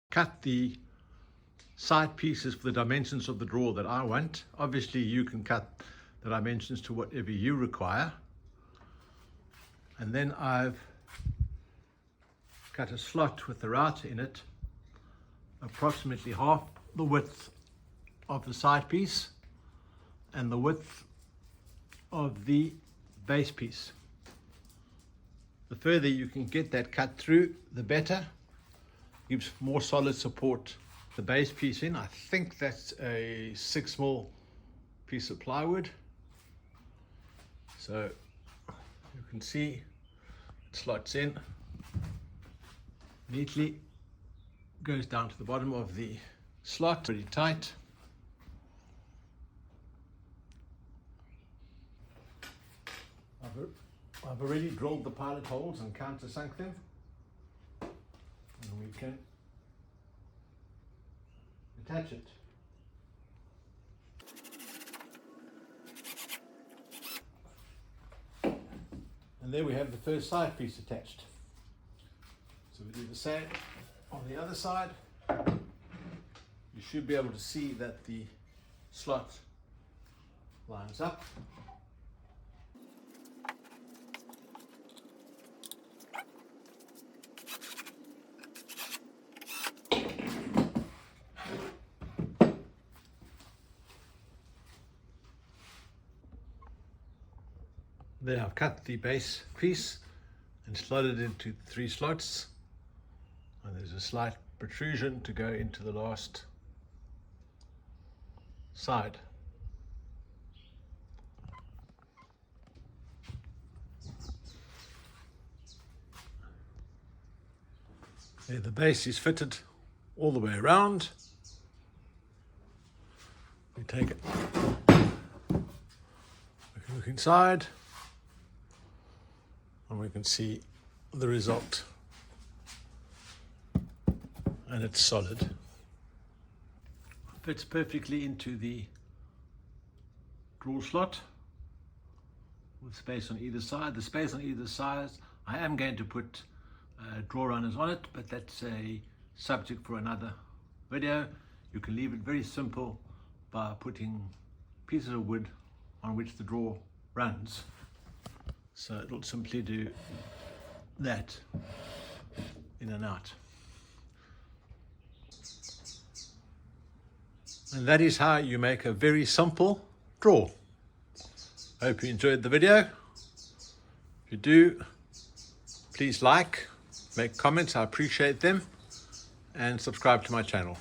cut the side pieces for the dimensions of the drawer that I want. Obviously you can cut the dimensions to whatever you require. And then I've cut a slot with the router in it, approximately half the width of the side piece and the width of the base piece. The further you can get that cut through, the better. Gives more solid support the base piece in. I think that's a 6mm piece of plywood. So you can see it slots in neatly, goes down to the bottom of the slot, pretty tight. I've already drilled the pilot holes and countersunk them, and we can attach it. And there we have the first side piece attached. So we do the same on the other side. You should be able to see that the slot lines up. There I've cut the base piece and slotted it into 3 slots, and there's a slight protrusion to go into the last side. There the base is fitted all the way around. We take it, we can look inside, and we can see the result, and it's solid. Fits perfectly into the drawer slot with space on either side. The space on either side, I am going to put drawer runners on it, but that's a subject for another video. You can leave it very simple by putting pieces of wood on which the drawer runs. So it'll simply do that in and out. And that is how you make a very simple drawer. I hope you enjoyed the video. If you do, please like, make comments, I appreciate them, and subscribe to my channel.